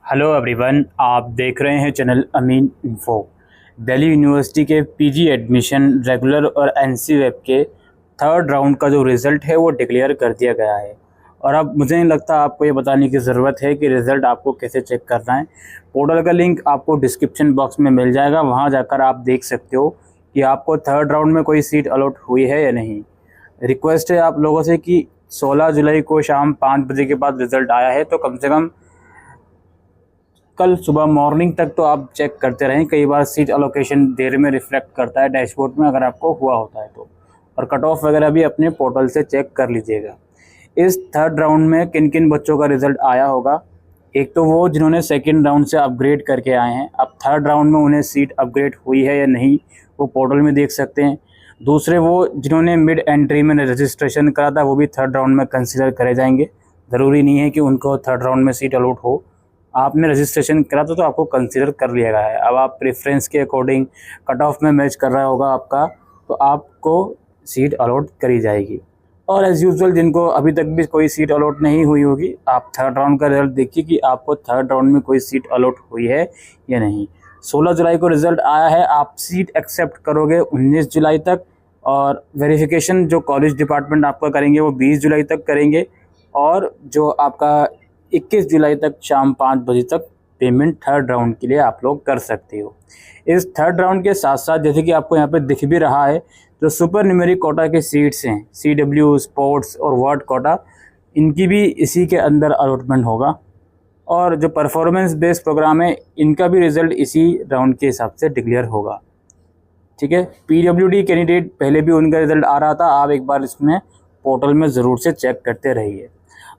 Hello everyone, आप देख रहे हैं चैनल अमीन इन्फो। दिल्ली यूनिवर्सिटी के पीजी एडमिशन रेगुलर और एनसी वेब के थर्ड राउंड का जो रिज़ल्ट है वो डिक्लेयर कर दिया गया है। और अब मुझे नहीं लगता आपको ये बताने की ज़रूरत है कि रिज़ल्ट आपको कैसे चेक करना है। पोर्टल का लिंक आपको डिस्क्रिप्शन बॉक्स में मिल जाएगा, वहाँ जाकर आप देख सकते हो कि आपको थर्ड राउंड में कोई सीट अलॉट हुई है या नहीं। रिक्वेस्ट है आप लोगों से कि 16 जुलाई को शाम 5 बजे के बाद रिज़ल्ट आया है तो कम से कम कल सुबह मॉर्निंग तक तो आप चेक करते रहें। कई बार सीट अलोकेशन देर में रिफ्लेक्ट करता है डैशबोर्ड में, अगर आपको हुआ होता है तो। और कट ऑफ वगैरह भी अपने पोर्टल से चेक कर लीजिएगा। इस थर्ड राउंड में किन किन बच्चों का रिज़ल्ट आया होगा। एक तो वो जिन्होंने सेकेंड राउंड से अपग्रेड करके आए हैं, अब थर्ड राउंड में उन्हें सीट अपग्रेड हुई है या नहीं वो पोर्टल में देख सकते हैं। दूसरे वो जिन्होंने मिड एंट्री में रजिस्ट्रेशन करा था, वो भी थर्ड राउंड में कंसिडर करे जाएंगे। ज़रूरी नहीं है कि उनको थर्ड राउंड में सीट अलॉट हो। आपने रजिस्ट्रेशन करा था तो आपको कंसीडर कर लिया गया है। अब आप प्रेफरेंस के अकॉर्डिंग कट ऑफ में मैच कर रहा होगा आपका, तो आपको सीट अलॉट करी जाएगी। और एज़ यूजुअल जिनको अभी तक भी कोई सीट अलॉट नहीं हुई होगी, आप थर्ड राउंड का रिजल्ट देखिए कि आपको थर्ड राउंड में कोई सीट अलॉट हुई है या नहीं। 16 जुलाई को रिज़ल्ट आया है, आप सीट एक्सेप्ट करोगे 19 जुलाई तक, और वेरिफिकेशन जो कॉलेज डिपार्टमेंट आपका करेंगे वो 20 जुलाई तक करेंगे। और जो आपका 21 जुलाई तक शाम 5 बजे तक पेमेंट थर्ड राउंड के लिए आप लोग कर सकते हो। इस थर्ड राउंड के साथ साथ जैसे कि आपको यहाँ पे दिख भी रहा है, जो सुपर न्यूमेरिक कोटा के सीट्स हैं, CW, स्पोर्ट्स और वर्ड कोटा, इनकी भी इसी के अंदर अलॉटमेंट होगा। और जो परफॉर्मेंस बेस्ड प्रोग्राम है, इनका भी रिज़ल्ट इसी राउंड के हिसाब से डिक्लेयर होगा। ठीक है, PWD कैंडिडेट पहले भी उनका रिज़ल्ट आ रहा था, आप एक बार इसमें पोर्टल में ज़रूर से चेक करते रहिए।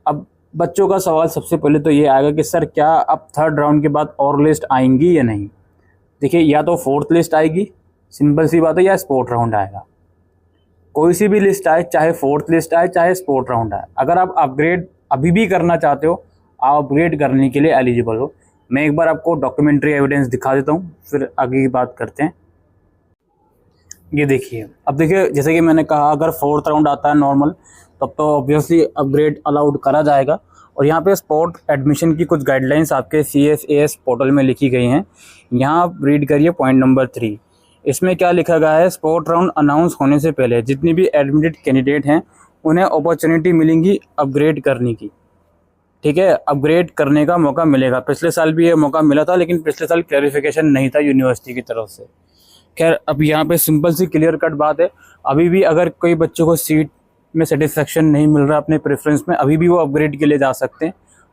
अब बच्चों का सवाल सबसे पहले तो ये आएगा कि सर क्या अब थर्ड राउंड के बाद और लिस्ट आएंगी या नहीं। देखिए, या तो फोर्थ लिस्ट आएगी, सिंपल सी बात है, या स्पोर्ट राउंड आएगा। कोई सी भी लिस्ट आए, चाहे फोर्थ लिस्ट आए चाहे स्पोर्ट राउंड आए, अगर आप अपग्रेड अभी भी करना चाहते हो, आप अपग्रेड करने के लिए एलिजिबल हो। मैं एक बार आपको डॉक्यूमेंट्री एविडेंस दिखा देता हूँ, फिर आगे की बात करते हैं। ये देखिए, अब देखिए जैसे कि मैंने कहा, अगर फोर्थ राउंड आता है नॉर्मल, तब तो ऑब्वियसली अपग्रेड अलाउड करा जाएगा। और यहाँ पे स्पोर्ट एडमिशन की कुछ गाइडलाइंस आपके CSAS पोर्टल में लिखी गई हैं। यहाँ आप रीड करिए पॉइंट नंबर 3। इसमें क्या लिखा गया है, स्पोर्ट राउंड अनाउंस होने से पहले जितनी भी एडमिटेड कैंडिडेट हैं उन्हें अपॉर्चुनिटी मिलेंगी अपग्रेड करने की। ठीक है, अपग्रेड करने का मौका मिलेगा। पिछले साल भी ये मौका मिला था, लेकिन पिछले साल क्लैरिफिकेशन नहीं था यूनिवर्सिटी की तरफ से। खैर, अब यहाँ पे सिंपल सी क्लियर कट बात है, अभी भी अगर कोई बच्चों को सीट में सेटिस्फेक्शन नहीं मिल रहा अपने प्रेफरेंस में, अभी भी वो अपग्रेड के लिए जा सकते हैं,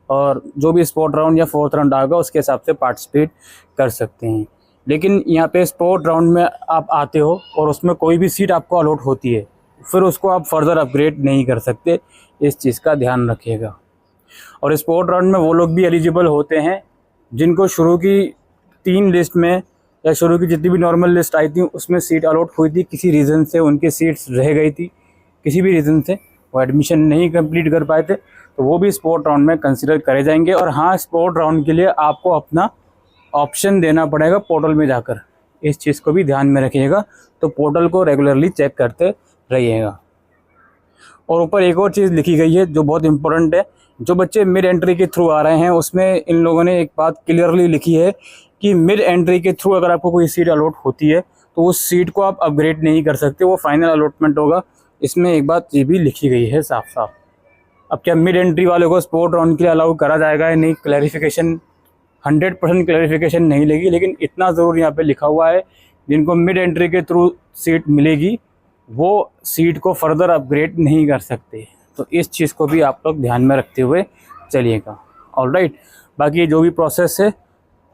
और जो भी स्पोर्ट राउंड या फोर्थ राउंड आएगा उसके हिसाब से पार्टिसिपेट कर सकते हैं। लेकिन यहाँ पे स्पोर्ट राउंड में आप आते हो और उसमें कोई भी सीट आपको अलॉट होती है, फिर उसको आप फर्दर अपग्रेड नहीं कर सकते, इस चीज़ का ध्यान रखिएगा। और स्पोर्ट राउंड में वो लोग भी एलिजिबल होते हैं जिनको शुरू की 3 लिस्ट में या शुरू की जितनी भी नॉर्मल लिस्ट आई थी उसमें सीट अलॉट हुई थी, किसी रीज़न से उनकी सीट्स रह गई थी, किसी भी रीज़न से वो एडमिशन नहीं कंप्लीट कर पाए थे, तो वो भी स्पोर्ट राउंड में कंसिडर करे जाएंगे। और हाँ, स्पोर्ट राउंड के लिए आपको अपना ऑप्शन देना पड़ेगा पोर्टल में जाकर, इस चीज़ को भी ध्यान में रखिएगा। तो पोर्टल को रेगुलरली चेक करते रहिएगा। और ऊपर एक और चीज़ लिखी गई है जो बहुत इंपॉर्टेंट है, जो बच्चे मिड एंट्री के थ्रू आ रहे हैं उसमें इन लोगों ने एक बात क्लियरली लिखी है कि मिड एंट्री के थ्रू अगर आपको कोई सीट अलॉट होती है तो उस सीट को आप अपग्रेड नहीं कर सकते, वो फाइनल अलॉटमेंट होगा। इसमें एक बात ये भी लिखी गई है साफ साफ। अब क्या मिड एंट्री वालों को स्पोर्ट राउंड के लिए अलाउ करा जाएगा या नहीं, क्लैरिफिकेशन 100% क्लैरिफिकेशन नहीं लगी, लेकिन इतना ज़रूर यहाँ पे लिखा हुआ है, जिनको मिड एंट्री के थ्रू सीट मिलेगी वो सीट को फर्दर अपग्रेड नहीं कर सकते। तो इस चीज़ को भी आप लोग ध्यान में रखते हुए चलिएगा। ऑलराइट, बाकी जो भी प्रोसेस है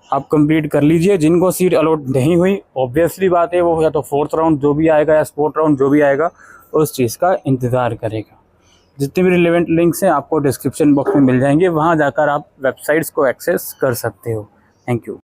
आप कंप्लीट कर लीजिए। जिनको सीट अलॉट नहीं हुई, ऑब्वियसली बात है, वो या तो फोर्थ राउंड जो भी आएगा या स्पोर्ट राउंड जो भी आएगा उस चीज़ का इंतज़ार करेगा। जितने भी रिलेवेंट लिंक्स हैं आपको डिस्क्रिप्शन बॉक्स में मिल जाएंगे, वहाँ जाकर आप वेबसाइट्स को एक्सेस कर सकते हो। Thank you.